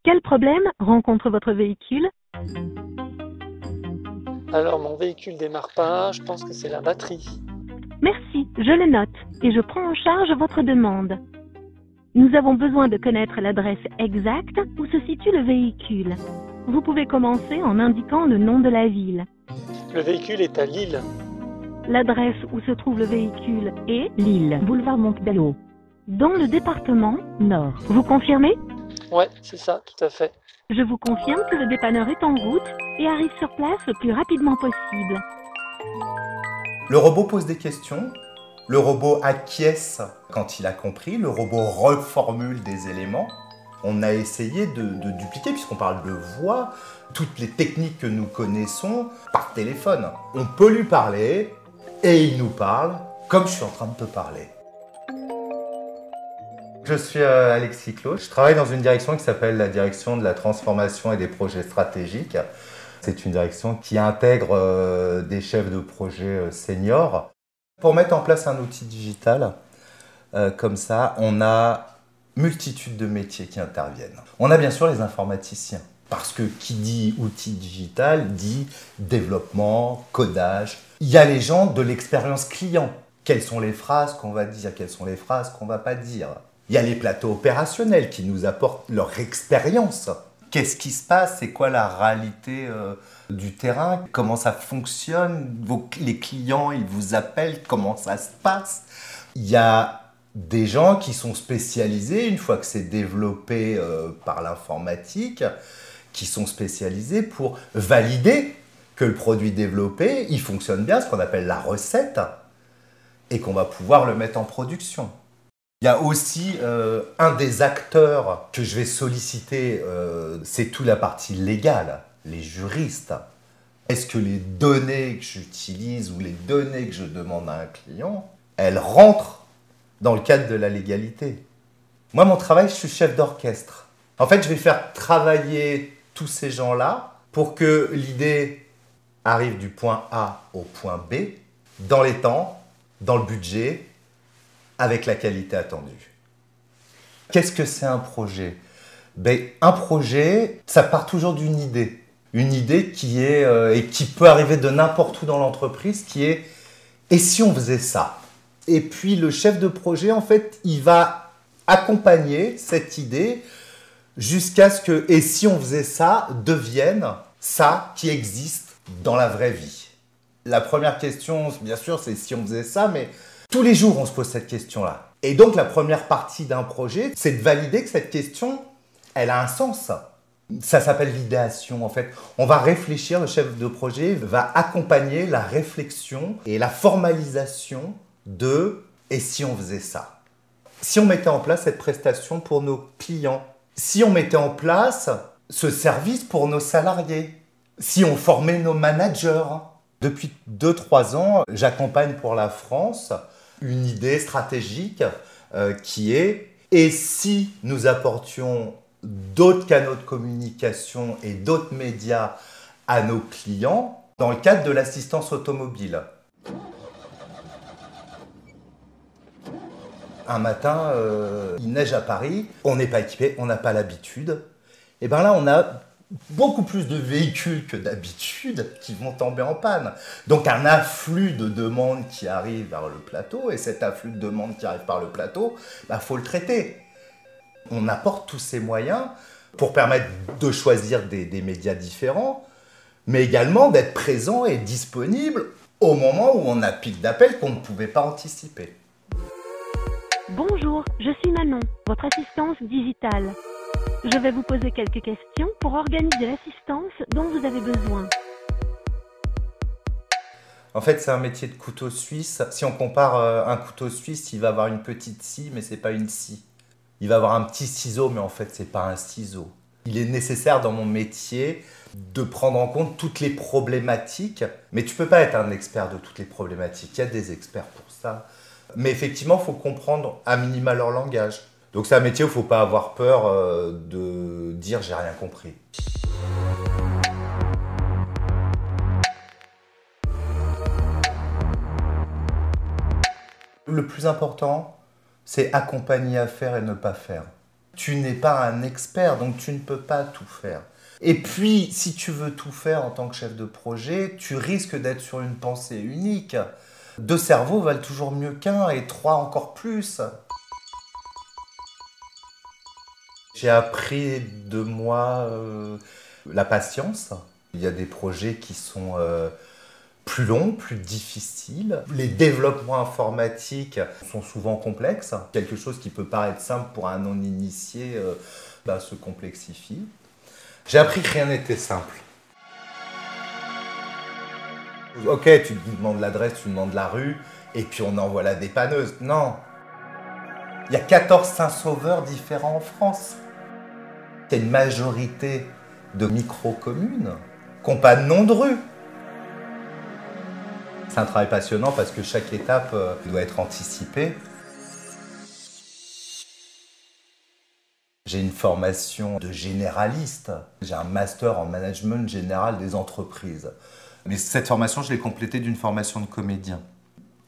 Quel problème rencontre votre véhicule? Alors mon véhicule démarre pas, je pense que c'est la batterie. Merci, je le note et je prends en charge votre demande. Nous avons besoin de connaître l'adresse exacte où se situe le véhicule. Vous pouvez commencer en indiquant le nom de la ville. Le véhicule est à Lille. L'adresse où se trouve le véhicule est Lille, boulevard Montebello, dans le département Nord. Vous confirmez? Ouais, c'est ça, tout à fait. Je vous confirme que le dépanneur est en route et arrive sur place le plus rapidement possible. Le robot pose des questions, le robot acquiesce quand il a compris, le robot reformule des éléments. On a essayé de dupliquer, puisqu'on parle de voix, toutes les techniques que nous connaissons par téléphone. On peut lui parler et il nous parle comme je suis en train de te parler. Je suis Alexis Claude, je travaille dans une direction qui s'appelle la direction de la transformation et des projets stratégiques. C'est une direction qui intègre des chefs de projet seniors. Pour mettre en place un outil digital, comme ça, on a multitude de métiers qui interviennent. On a bien sûr les informaticiens, parce que qui dit outil digital dit développement, codage. Il y a les gens de l'expérience client. Quelles sont les phrases qu'on va dire, quelles sont les phrases qu'on ne va pas dire. Il y a les plateaux opérationnels qui nous apportent leur expérience. Qu'est-ce qui se passe? C'est quoi la réalité du terrain? Comment ça fonctionne? Les clients, ils vous appellent? Comment ça se passe? Il y a des gens qui sont spécialisés, une fois que c'est développé par l'informatique, qui sont spécialisés pour valider que le produit développé, il fonctionne bien, ce qu'on appelle la recette, et qu'on va pouvoir le mettre en production. Il y a aussi un des acteurs que je vais solliciter, c'est toute la partie légale, les juristes. Est-ce que les données que j'utilise ou les données que je demande à un client, elles rentrent dans le cadre de la légalité? Moi, mon travail, je suis chef d'orchestre. En fait, je vais faire travailler tous ces gens-là pour que l'idée arrive du point A au point B, dans les temps, dans le budget, avec la qualité attendue. Qu'est-ce que c'est un projet? Un projet, ça part toujours d'une idée. Une idée qui est, et qui peut arriver de n'importe où dans l'entreprise, qui est « et si on faisait ça ?» Et puis le chef de projet, en fait, il va accompagner cette idée jusqu'à ce que « et si on faisait ça ?» devienne ça qui existe dans la vraie vie. La première question, bien sûr, c'est si on faisait ça, mais tous les jours, on se pose cette question-là. Et donc, la première partie d'un projet, c'est de valider que cette question, elle a un sens. Ça s'appelle l'idéation, en fait. On va réfléchir, le chef de projet va accompagner la réflexion et la formalisation de « et si on faisait ça ?» Si on mettait en place cette prestation pour nos clients, si on mettait en place ce service pour nos salariés, si on formait nos managers. Depuis 2-3 ans, j'accompagne pour la France une idée stratégique qui est « et si nous apportions d'autres canaux de communication et d'autres médias à nos clients dans le cadre de l'assistance automobile ?» Un matin, il neige à Paris, on n'est pas équipé, on n'a pas l'habitude. Et bien là, on a beaucoup plus de véhicules que d'habitude qui vont tomber en panne. Donc un afflux de demandes qui arrive vers le plateau, et cet afflux de demandes qui arrive par le plateau, faut le traiter. On apporte tous ces moyens pour permettre de choisir des médias différents, mais également d'être présent et disponible au moment où on a pic d'appel qu'on ne pouvait pas anticiper. Bonjour, je suis Manon, votre assistance digitale. Je vais vous poser quelques questions pour organiser l'assistance dont vous avez besoin. En fait, c'est un métier de couteau suisse. Si on compare un couteau suisse, il va avoir une petite scie, mais c'est pas une scie. Il va avoir un petit ciseau, mais en fait, c'est pas un ciseau. Il est nécessaire dans mon métier de prendre en compte toutes les problématiques, mais tu peux pas être un expert de toutes les problématiques. Il y a des experts pour ça. Mais effectivement, il faut comprendre à minima leur langage. Donc c'est un métier où il ne faut pas avoir peur de dire « j'ai rien compris ». Le plus important, c'est accompagner à faire et ne pas faire. Tu n'es pas un expert, donc tu ne peux pas tout faire. Et puis, si tu veux tout faire en tant que chef de projet, tu risques d'être sur une pensée unique. 2 cerveaux valent toujours mieux qu'1 et 3 encore plus. J'ai appris de moi la patience. Il y a des projets qui sont plus longs, plus difficiles. Les développements informatiques sont souvent complexes. Quelque chose qui peut paraître simple pour un non-initié se complexifie. J'ai appris que rien n'était simple. Ok, tu demandes l'adresse, tu demandes la rue, et puis on envoie la dépanneuse. Non. Il y a 14 Saint-Sauveur différents en France. Il y a une majorité de micro-communes qui n'ont pas de nom de rue. C'est un travail passionnant parce que chaque étape doit être anticipée. J'ai une formation de généraliste. J'ai un master en management général des entreprises. Mais cette formation, je l'ai complétée d'une formation de comédien.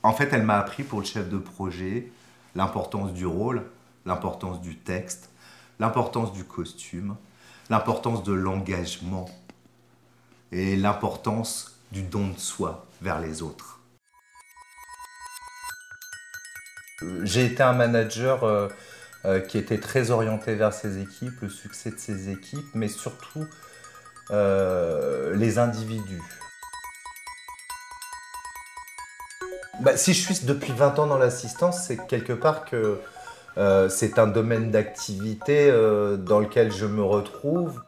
En fait, elle m'a appris pour le chef de projet l'importance du rôle, l'importance du texte, l'importance du costume, l'importance de l'engagement et l'importance du don de soi vers les autres. J'ai été un manager qui était très orienté vers ses équipes, le succès de ses équipes, mais surtout les individus. Si je suis depuis 20 ans dans l'assistance, c'est quelque part que c'est un domaine d'activité dans lequel je me retrouve.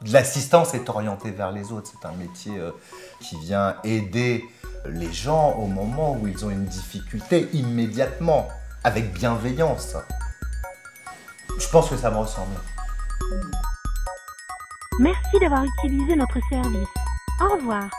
L'assistance est orientée vers les autres, c'est un métier qui vient aider les gens au moment où ils ont une difficulté immédiatement, avec bienveillance. Je pense que ça me ressemble. Merci d'avoir utilisé notre service. Au revoir.